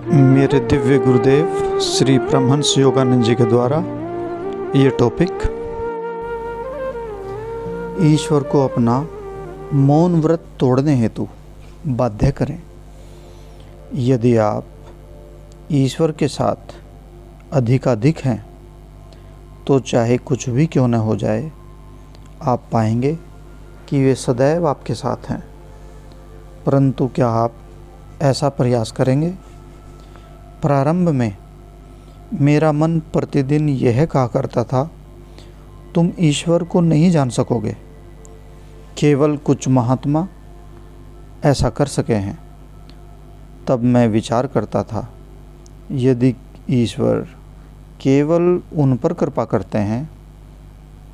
मेरे दिव्य गुरुदेव श्री परमहंस योगानंद जी के द्वारा ये टॉपिक, ईश्वर को अपना मौन व्रत तोड़ने हेतु बाध्य करें। यदि आप ईश्वर के साथ अधिकाधिक हैं तो चाहे कुछ भी क्यों न हो जाए, आप पाएंगे कि वे सदैव आपके साथ हैं। परंतु क्या आप ऐसा प्रयास करेंगे? प्रारंभ में मेरा मन प्रतिदिन यह कहा करता था, तुम ईश्वर को नहीं जान सकोगे, केवल कुछ महात्मा ऐसा कर सके हैं। तब मैं विचार करता था, यदि ईश्वर केवल उन पर कृपा करते हैं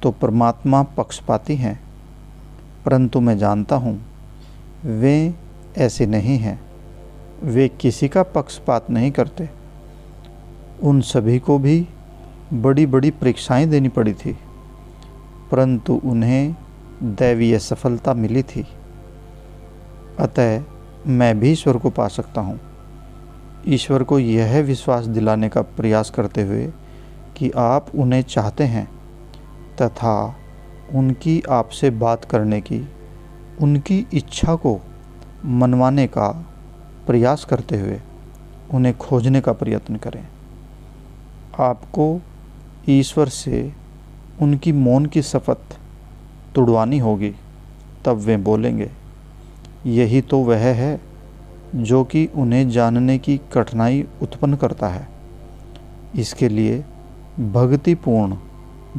तो परमात्मा पक्षपाती हैं। परंतु मैं जानता हूँ वे ऐसे नहीं हैं। वे किसी का पक्षपात नहीं करते। उन सभी को भी बड़ी बड़ी परीक्षाएं देनी पड़ी थी, परंतु उन्हें दैवीय सफलता मिली थी। अतः मैं भी ईश्वर को पा सकता हूँ। ईश्वर को यह विश्वास दिलाने का प्रयास करते हुए कि आप उन्हें चाहते हैं तथा उनकी आपसे बात करने की, उनकी इच्छा को मनवाने का प्रयास करते हुए उन्हें खोजने का प्रयत्न करें। आपको ईश्वर से उनकी मौन की शपथ तुड़वानी होगी, तब वे बोलेंगे। यही तो वह है जो कि उन्हें जानने की कठिनाई उत्पन्न करता है। इसके लिए भक्तिपूर्ण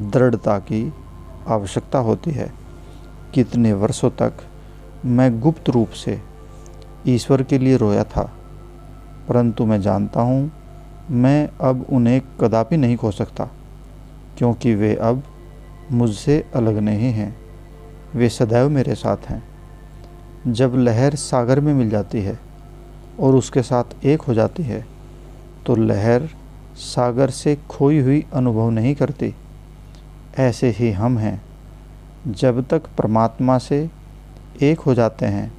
दृढ़ता की आवश्यकता होती है। कितने वर्षों तक मैं गुप्त रूप से ईश्वर के लिए रोया था, परंतु मैं जानता हूँ मैं अब उन्हें कदापि नहीं खो सकता, क्योंकि वे अब मुझसे अलग नहीं हैं। वे सदैव मेरे साथ हैं। जब लहर सागर में मिल जाती है और उसके साथ एक हो जाती है तो लहर सागर से खोई हुई अनुभव नहीं करती। ऐसे ही हम हैं। जब तक परमात्मा से एक हो जाते हैं,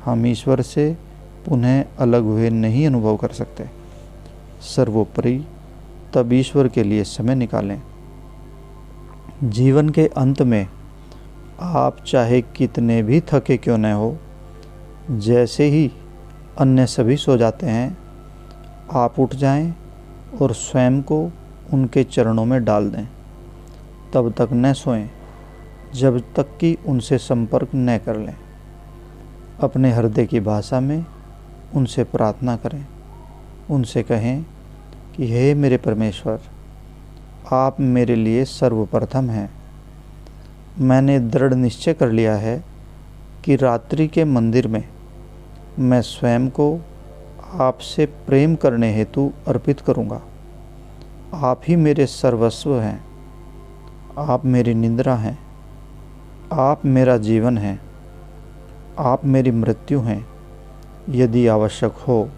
हम ईश्वर से पुनः अलग हुए नहीं अनुभव कर सकते। सर्वोपरि तब ईश्वर के लिए समय निकालें। जीवन के अंत में आप चाहे कितने भी थके क्यों न हो, जैसे ही अन्य सभी सो जाते हैं, आप उठ जाएं और स्वयं को उनके चरणों में डाल दें। तब तक न सोएं जब तक कि उनसे संपर्क न कर लें। अपने हृदय की भाषा में उनसे प्रार्थना करें। उनसे कहें कि हे मेरे परमेश्वर, आप मेरे लिए सर्वप्रथम हैं। मैंने दृढ़ निश्चय कर लिया है कि रात्रि के मंदिर में मैं स्वयं को आपसे प्रेम करने हेतु अर्पित करूँगा। आप ही मेरे सर्वस्व हैं। आप मेरी निद्रा हैं। आप मेरा जीवन हैं। आप मेरी मृत्यु हैं। यदि आवश्यक हो,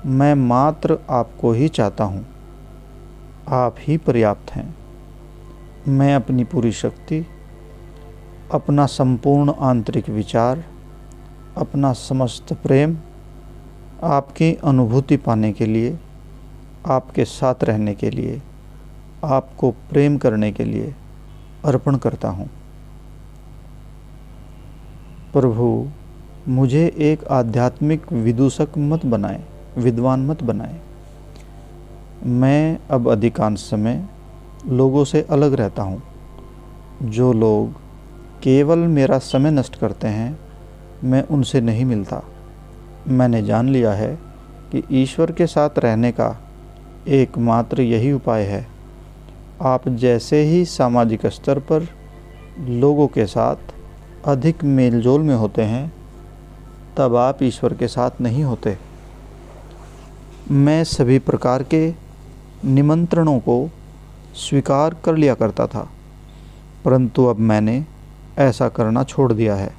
मैं मात्र आपको ही चाहता हूँ। आप ही पर्याप्त हैं। मैं अपनी पूरी शक्ति, अपना संपूर्ण आंतरिक विचार, अपना समस्त प्रेम आपकी अनुभूति पाने के लिए, आपके साथ रहने के लिए, आपको प्रेम करने के लिए अर्पण करता हूँ। प्रभु, मुझे एक आध्यात्मिक विदूषक मत बनाएं, विद्वान मत बनाएं। मैं अब अधिकांश समय लोगों से अलग रहता हूँ। जो लोग केवल मेरा समय नष्ट करते हैं, मैं उनसे नहीं मिलता। मैंने जान लिया है कि ईश्वर के साथ रहने का एकमात्र यही उपाय है। आप जैसे ही सामाजिक स्तर पर लोगों के साथ अधिक मेलजोल में होते हैं, तब आप ईश्वर के साथ नहीं होते। मैं सभी प्रकार के निमंत्रणों को स्वीकार कर लिया करता था, परंतु अब मैंने ऐसा करना छोड़ दिया है।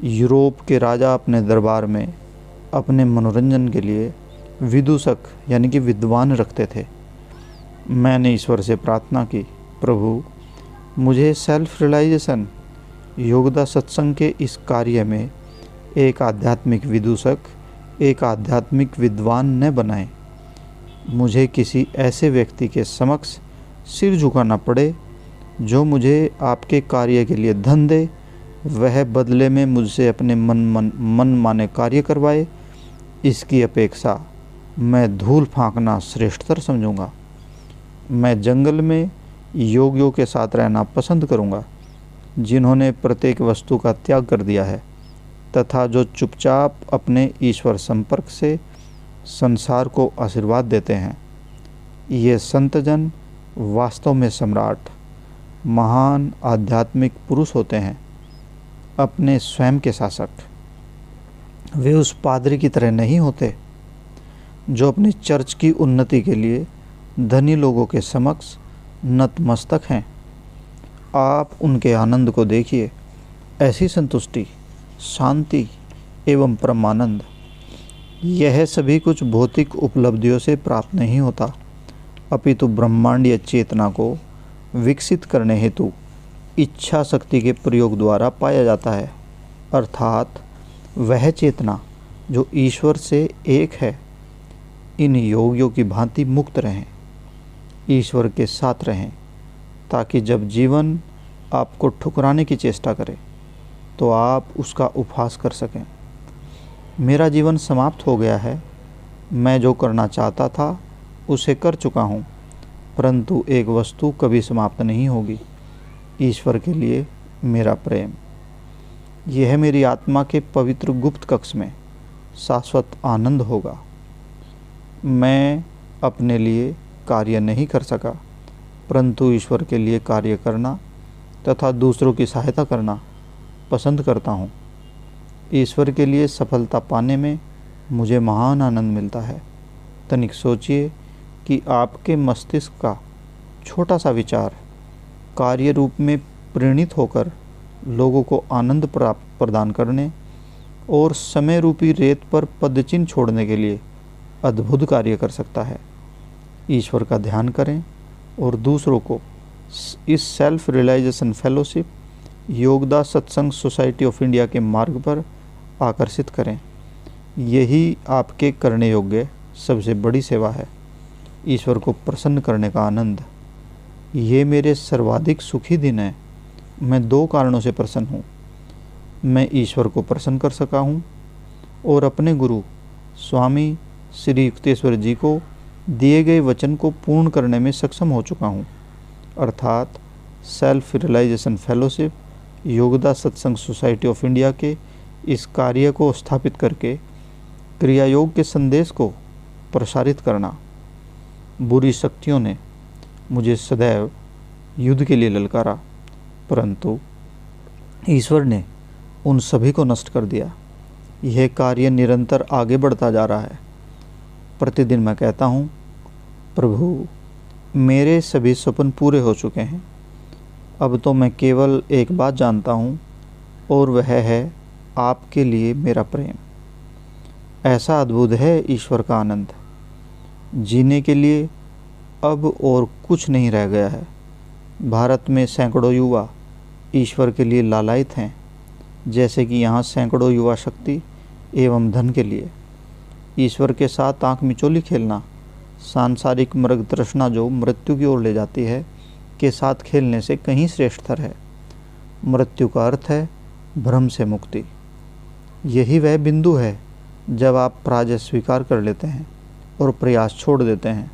यूरोप के राजा अपने दरबार में अपने मनोरंजन के लिए विदूषक यानी कि विद्वान रखते थे। मैंने ईश्वर से प्रार्थना की, प्रभु, मुझे सेल्फ रियलाइजेशन योगदा सत्संग के इस कार्य में एक आध्यात्मिक विदूषक एक आध्यात्मिक विद्वान न बनाएं। मुझे किसी ऐसे व्यक्ति के समक्ष सिर झुकाना पड़े जो मुझे आपके कार्य के लिए धन दे, वह बदले में मुझसे अपने मन माने कार्य करवाए, इसकी अपेक्षा मैं धूल फांकना श्रेष्ठतर समझूंगा। मैं जंगल में योगियों के साथ रहना पसंद करूंगा, जिन्होंने प्रत्येक वस्तु का त्याग कर दिया है तथा जो चुपचाप अपने ईश्वर संपर्क से संसार को आशीर्वाद देते हैं। ये संतजन वास्तव में सम्राट, महान आध्यात्मिक पुरुष होते हैं, अपने स्वयं के शासक। वे उस पादरी की तरह नहीं होते जो अपनी चर्च की उन्नति के लिए धनी लोगों के समक्ष नतमस्तक हैं। आप उनके आनंद को देखिए। ऐसी संतुष्टि, शांति एवं परमानंद, यह सभी कुछ भौतिक उपलब्धियों से प्राप्त नहीं होता, अपितु ब्रह्मांडीय चेतना को विकसित करने हेतु इच्छा शक्ति के प्रयोग द्वारा पाया जाता है। अर्थात वह चेतना जो ईश्वर से एक है। इन योगियों की भांति मुक्त रहें, ईश्वर के साथ रहें, ताकि जब जीवन आपको ठुकराने की चेष्टा करे तो आप उसका उपहास कर सकें। मेरा जीवन समाप्त हो गया है। मैं जो करना चाहता था उसे कर चुका हूँ, परंतु एक वस्तु कभी समाप्त नहीं होगी, ईश्वर के लिए मेरा प्रेम। यह मेरी आत्मा के पवित्र गुप्त कक्ष में शाश्वत आनंद होगा। मैं अपने लिए कार्य नहीं कर सका, परंतु ईश्वर के लिए कार्य करना तथा दूसरों की सहायता करना पसंद करता हूँ। ईश्वर के लिए सफलता पाने में मुझे महान आनंद मिलता है। तनिक सोचिए कि आपके मस्तिष्क का छोटा सा विचार कार्य रूप में प्रेरित होकर लोगों को आनंद प्रदान करने और समय रूपी रेत पर पदचिन्ह छोड़ने के लिए अद्भुत कार्य कर सकता है। ईश्वर का ध्यान करें और दूसरों को इस सेल्फ रियलाइजेशन फेलोशिप योगदास सत्संग सोसाइटी ऑफ इंडिया के मार्ग पर आकर्षित करें। यही आपके करने योग्य सबसे बड़ी सेवा है, ईश्वर को प्रसन्न करने का आनंद। ये मेरे सर्वाधिक सुखी दिन है। मैं दो कारणों से प्रसन्न हूँ। मैं ईश्वर को प्रसन्न कर सका हूँ और अपने गुरु स्वामी श्री युक्तेश्वर जी को दिए गए वचन को पूर्ण करने में सक्षम हो चुका हूँ, अर्थात सेल्फ रियलाइजेशन फेलोशिप योगदास सत्संग सोसाइटी ऑफ इंडिया के इस कार्य को स्थापित करके क्रिया योग के संदेश को प्रसारित करना। बुरी शक्तियों ने मुझे सदैव युद्ध के लिए ललकारा, परंतु ईश्वर ने उन सभी को नष्ट कर दिया। यह कार्य निरंतर आगे बढ़ता जा रहा है। प्रतिदिन मैं कहता हूँ, प्रभु मेरे सभी सपन पूरे हो चुके हैं। अब तो मैं केवल एक बात जानता हूँ और वह है आपके लिए मेरा प्रेम। ऐसा अद्भुत है ईश्वर का आनंद। जीने के लिए अब और कुछ नहीं रह गया है। भारत में सैकड़ों युवा ईश्वर के लिए लालायित हैं, जैसे कि यहाँ सैकड़ों युवा शक्ति एवं धन के लिए। ईश्वर के साथ आँख मिचोली खेलना, सांसारिक मृग तृष्णा जो मृत्यु की ओर ले जाती है, के साथ खेलने से कहीं श्रेष्ठतर है। मृत्यु का अर्थ है भ्रम से मुक्ति। यही वह बिंदु है जब आप पराजय स्वीकार कर लेते हैं और प्रयास छोड़ देते हैं।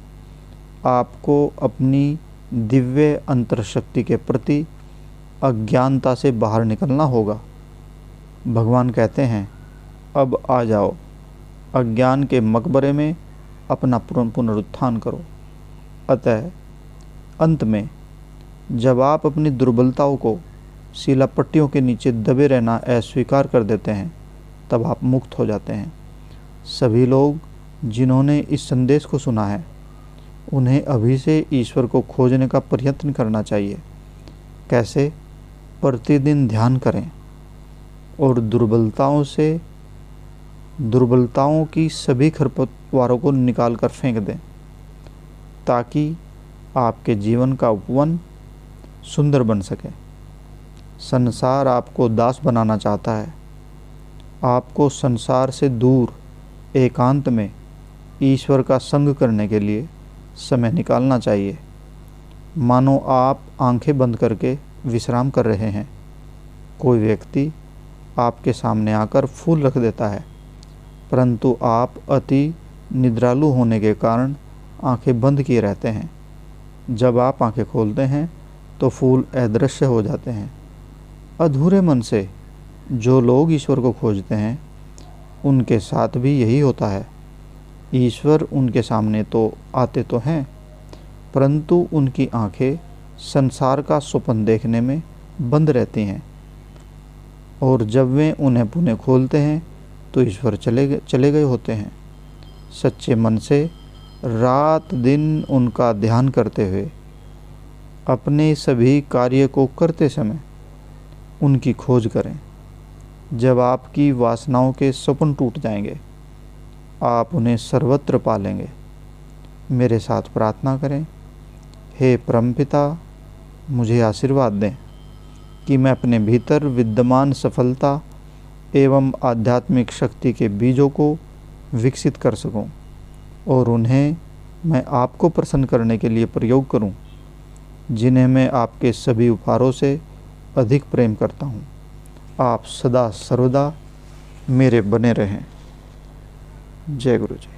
आपको अपनी दिव्य अंतर्शक्ति के प्रति अज्ञानता से बाहर निकलना होगा। भगवान कहते हैं, अब आ जाओ, अज्ञान के मकबरे में अपना पुनरुत्थान करो। अतः अंत में जब आप अपनी दुर्बलताओं को शिलापट्टियों के नीचे दबे रहना अस्वीकार कर देते हैं, तब आप मुक्त हो जाते हैं। सभी लोग जिन्होंने इस संदेश को सुना है, उन्हें अभी से ईश्वर को खोजने का प्रयत्न करना चाहिए। कैसे? प्रतिदिन ध्यान करें और दुर्बलताओं की सभी खरपतवारों को निकाल कर फेंक दें, ताकि आपके जीवन का उपवन सुंदर बन सके। संसार आपको दास बनाना चाहता है। आपको संसार से दूर एकांत में ईश्वर का संग करने के लिए समय निकालना चाहिए। मानो आप आंखें बंद करके विश्राम कर रहे हैं। कोई व्यक्ति आपके सामने आकर फूल रख देता है, परंतु आप अति निद्रालु होने के कारण आंखें बंद किए रहते हैं। जब आप आंखें खोलते हैं तो फूल अदृश्य हो जाते हैं। अधूरे मन से जो लोग ईश्वर को खोजते हैं उनके साथ भी यही होता है। ईश्वर उनके सामने तो आते तो हैं, परंतु उनकी आंखें संसार का स्वप्न देखने में बंद रहती हैं, और जब वे उन्हें पुनः खोलते हैं तो ईश्वर चले गए होते हैं। सच्चे मन से रात दिन उनका ध्यान करते हुए अपने सभी कार्य को करते समय उनकी खोज करें। जब आपकी वासनाओं के स्वप्न टूट जाएंगे, आप उन्हें सर्वत्र पालेंगे। मेरे साथ प्रार्थना करें। हे परमपिता, मुझे आशीर्वाद दें कि मैं अपने भीतर विद्यमान सफलता एवं आध्यात्मिक शक्ति के बीजों को विकसित कर सकूं और उन्हें मैं आपको प्रसन्न करने के लिए प्रयोग करूं, जिन्हें मैं आपके सभी उपहारों से अधिक प्रेम करता हूं। आप सदा सर्वदा मेरे बने रहें। जय गुरु जी।